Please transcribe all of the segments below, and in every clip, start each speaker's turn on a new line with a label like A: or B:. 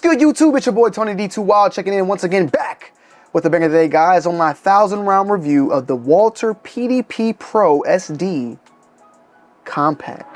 A: good, YouTube? It's your boy Tony D2 Wild checking in once again, back with the banger of the day, guys, on my 1,000-round review of the Walther PDP Pro SD Compact.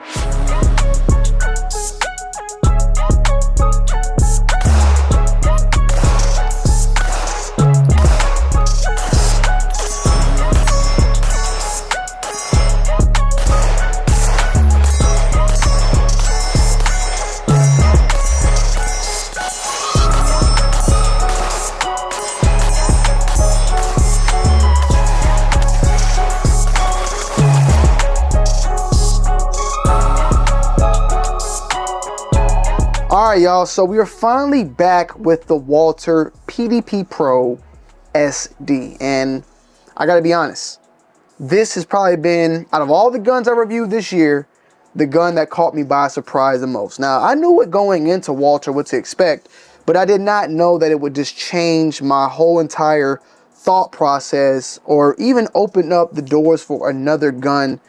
A: Alright, y'all, so we are finally back with the Walther PDP Pro SD, and I gotta be honest, this has probably been, out of all the guns I reviewed this year, the gun that caught me by surprise the most. Now, I knew what going into Walther what to expect, but I did not know that it would just change my whole entire thought process or even open up the doors for another gun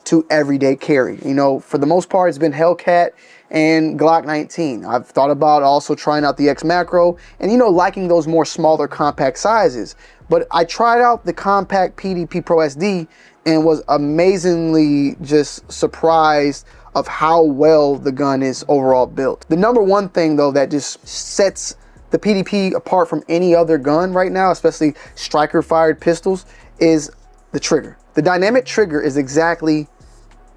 A: to everyday carry. You know, for the most part, it's been Hellcat and Glock 19. I've thought about also trying out the X Macro and, you know, liking those more smaller compact sizes. But I tried out the compact PDP Pro SD and was amazingly just surprised of how well the gun is overall built. The number one thing though that just sets the PDP apart from any other gun right now, especially striker fired pistols, is the trigger. The dynamic trigger is exactly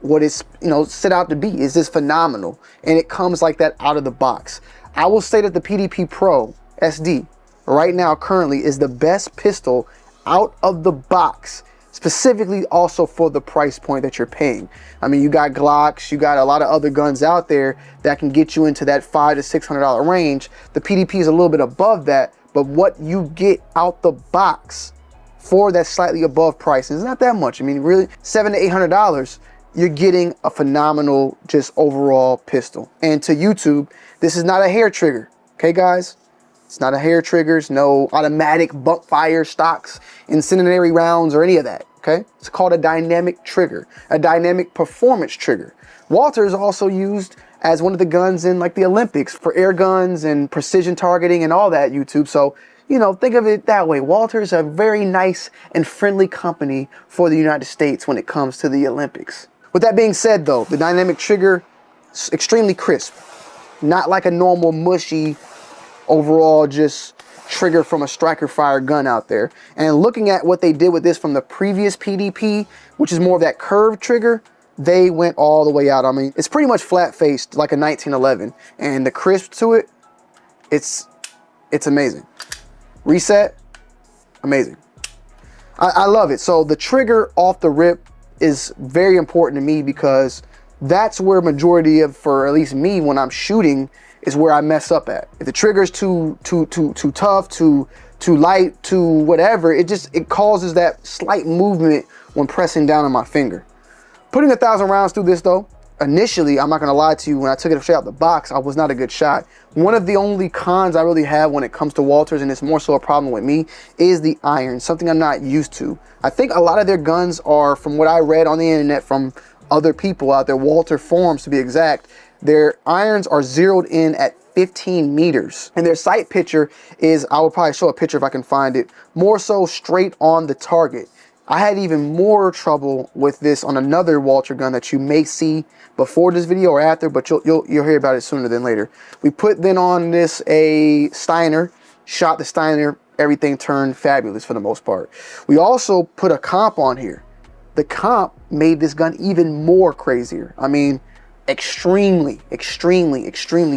A: what it's, you know, set out to be. Is just phenomenal, and it comes like that out of the box. I will say that the PDP Pro SD right now currently is the best pistol out of the box, specifically also for the price point that you're paying. I mean, you got Glocks, you got a lot of other guns out there that can get you into that $500 to $600 range. The PDP is a little bit above that, but what you get out the box for that slightly above price is not that much. I mean, really, $700 to $800, you're getting a phenomenal just overall pistol. And to YouTube, this is not a hair trigger, okay, guys? It's not a hair trigger. It's no automatic bump fire stocks, incendiary rounds, or any of that, okay? It's called a dynamic trigger, a dynamic performance trigger. Walther is also used as one of the guns in like the Olympics for air guns and precision targeting and all that, YouTube. So, you know, think of it that way. Walther is a very nice and friendly company for the United States when it comes to the Olympics. With that being said though, the dynamic trigger is extremely crisp. Not like a normal mushy overall just trigger from a striker fire gun out there. And looking at what they did with this from the previous PDP, which is more of that curved trigger, they went all the way out. I mean, it's pretty much flat faced like a 1911, and the crisp to it, it's amazing. Reset, amazing. I love it. So the trigger off the rip is very important to me because that's where majority of, for at least me when I'm shooting, is where I mess up at. If the trigger's too tough, too light, too whatever, it causes that slight movement when pressing down on my finger. Putting 1,000 rounds through this though, initially, I'm not gonna lie to you, when I took it straight out the box, I was not a good shot. One of the only cons I really have when it comes to Walthers, and it's more so a problem with me, is the iron, something I'm not used to. I think a lot of their guns are, from what I read on the internet from other people out there, Walther forums to be exact, their irons are zeroed in at 15 meters. And their sight picture is, I will probably show a picture if I can find it, more so straight on the target. I had even more trouble with this on another Walther gun that you may see before this video or after, but you'll hear about it sooner than later. We put then on this a Steiner, shot the Steiner, everything turned fabulous for the most part. We also put a comp on here. The comp made this gun even more crazier. I mean, extremely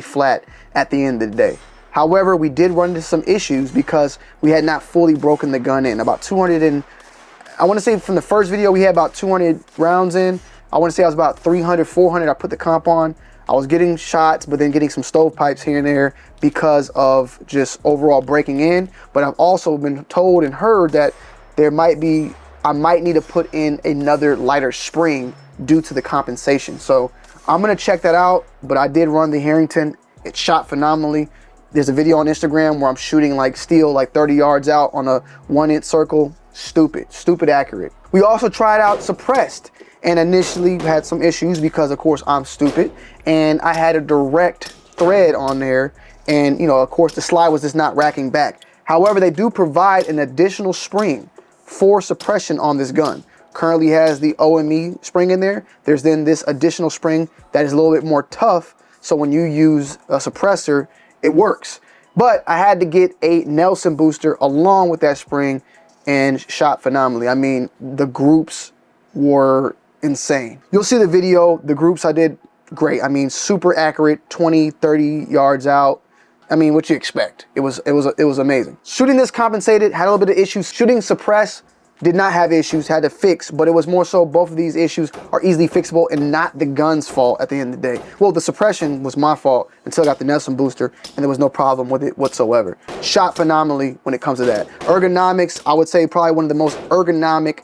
A: flat at the end of the day. However, we did run into some issues because we had not fully broken the gun in. About 200 and I want to say from the first video we had about 200 rounds in. I want to say I was about 300, 400. I put the comp on. I was getting shots, but then getting some stovepipes here and there because of just overall breaking in. But I've also been told and heard that I might need to put in another lighter spring due to the compensation. So I'm gonna check that out, but I did run the Harrington. It shot phenomenally. There's a video on Instagram where I'm shooting like steel, like 30 yards out on a 1-inch circle. Stupid accurate. We also tried out suppressed and initially had some issues because of course I'm stupid and I had a direct thread on there And, you know, of course, the slide was just not racking back. However, they do provide an additional spring for suppression on this gun. Currently has the OME spring in there. There's then this additional spring that is a little bit more tough. So when you use a suppressor, it works. But I had to get a Nelson booster along with that spring and shot phenomenally. I mean, the groups were insane. You'll see the video. The groups I did great. I mean, super accurate, 20, 30 yards out. I mean, what you expect. It was amazing. Shooting this compensated, had a little bit of issues. Shooting suppress, did not have issues, had to fix, but it was more so both of these issues are easily fixable and not the gun's fault at the end of the day. Well, the suppression was my fault until I got the Nelson booster and there was no problem with it whatsoever. Shot phenomenally when it comes to that. Ergonomics, I would say probably one of the most ergonomic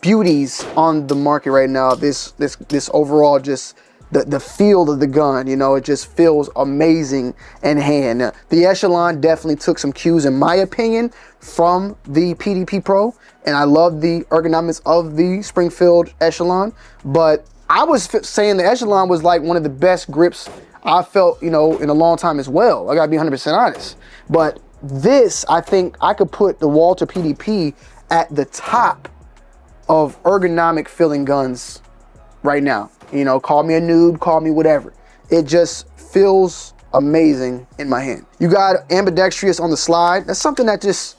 A: beauties on the market right now. This overall just the feel of the gun, you know, it just feels amazing in hand. The Echelon definitely took some cues, in my opinion, from the PDP Pro, and I love the ergonomics of the Springfield Echelon, but I was saying the Echelon was like one of the best grips I felt, you know, in a long time as well. I gotta be 100% honest. But this, I think I could put the Walther PDP at the top of ergonomic feeling guns right now. You know, call me a noob, call me whatever. It just feels amazing in my hand. You got ambidextrous on the slide. That's something that just,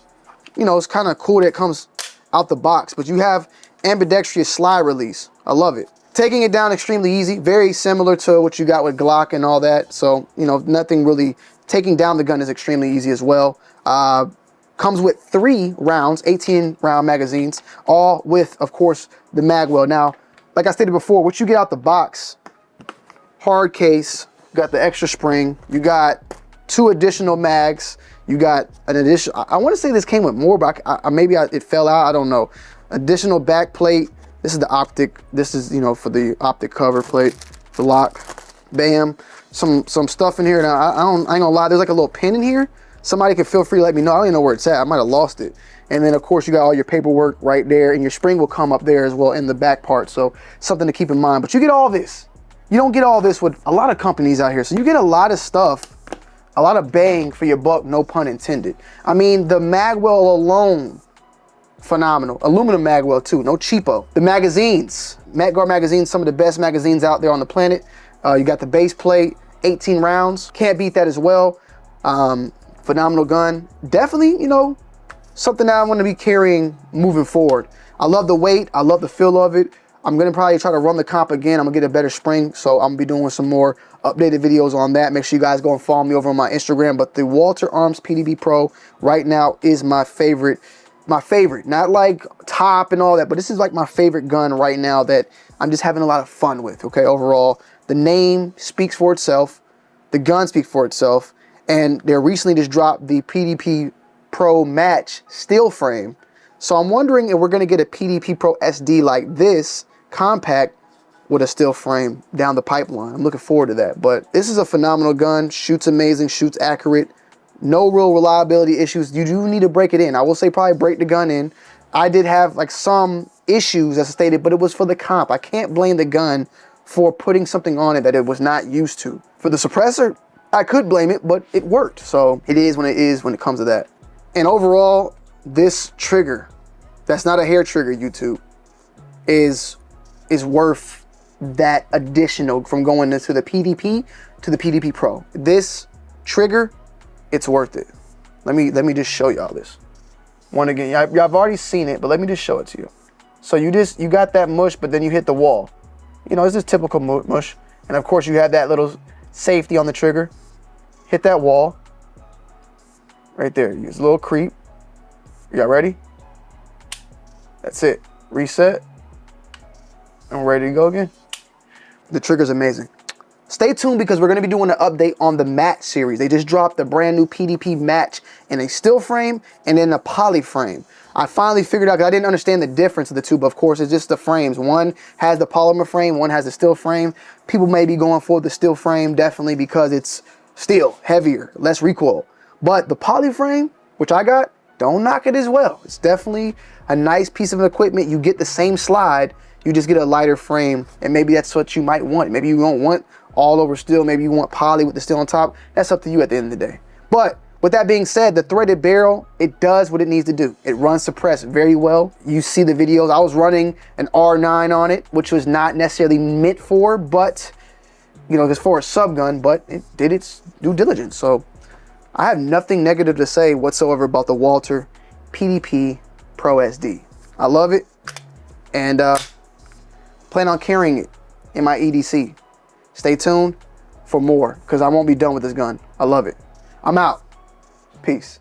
A: you know, it's kind of cool that it comes out the box, but you have ambidextrous slide release. I love it. Taking it down extremely easy, very similar to what you got with Glock and all that. So, you know, nothing really, taking down the gun is extremely easy as well. Comes with 3 rounds, 18 round magazines, all with, of course, the magwell. Now, like I stated before, what you get out the box, hard case, you got the extra spring, you got 2 additional mags, you got an additional, I want to say this came with more, but it fell out, I don't know. Additional back plate, this is the optic, this is, you know, for the optic cover plate, the lock, bam. Some stuff in here. Now, I ain't gonna lie, there's like a little pin in here. Somebody can feel free to let me know. I don't even know where it's at. I might have lost it. And then of course you got all your paperwork right there, and your spring will come up there as well in the back part. So something to keep in mind, but you get all this. You don't get all this with a lot of companies out here. So you get a lot of stuff, a lot of bang for your buck, no pun intended. I mean, the magwell alone, phenomenal. Aluminum magwell too, no cheapo. The magazines, MagGuard magazines, some of the best magazines out there on the planet. You got the base plate, 18 rounds. Can't beat that as well. Phenomenal gun. Definitely, you know, something that I want to be carrying moving forward. I love the weight. I love the feel of it. I'm going to probably try to run the comp again. I'm going to get a better spring. So I'm going to be doing some more updated videos on that. Make sure you guys go and follow me over on my Instagram. But the Walther Arms PDP Pro right now is my favorite. My favorite. Not like top and all that, but this is like my favorite gun right now that I'm just having a lot of fun with, okay, overall. The name speaks for itself. The gun speaks for itself. And they recently just dropped the PDP Pro Match steel frame. So I'm wondering if we're going to get a PDP Pro SD like this, compact, with a steel frame down the pipeline. I'm looking forward to that. But this is a phenomenal gun. Shoots amazing, shoots accurate. No real reliability issues. You do need to break it in. I will say probably break the gun in. I did have like some issues as stated, but it was for the comp. I can't blame the gun for putting something on it that it was not used to. For the suppressor, I could blame it, but it worked. So it is when it comes to that. And overall, this trigger, that's not a hair trigger, YouTube, is worth that additional from going into the PDP to the PDP Pro. This trigger, it's worth it. Let me just show y'all this. One again, y'all have already seen it, but let me just show it to you. So you got that mush, but then you hit the wall. You know, it's just typical mush. And of course you have that little safety on the trigger. Hit that wall. Right there, use a little creep. Y'all ready? That's it. Reset. I'm ready to go again. The trigger's amazing. Stay tuned because we're going to be doing an update on the Match series. They just dropped the brand new PDP Match in a steel frame and then a poly frame. I finally figured out, because I didn't understand the difference of the two, but of course it's just the frames. One has the polymer frame, one has the steel frame. People may be going for the steel frame definitely because it's steel, heavier, less recoil. But the poly frame, which I got, don't knock it as well. It's definitely a nice piece of equipment. You get the same slide, you just get a lighter frame, and maybe that's what you might want. Maybe you don't want all over steel. Maybe you want poly with the steel on top. That's up to you at the end of the day. But with that being said, the threaded barrel, it does what it needs to do. It runs suppressed very well. You see the videos. I was running an R9 on it, which was not necessarily meant for, but, you know, it's for a sub gun, but it did its due diligence. So I have nothing negative to say whatsoever about the Walther PDP Pro SD. I love it, and plan on carrying it in my EDC. Stay tuned for more, because I won't be done with this gun. I love it. I'm out. Peace.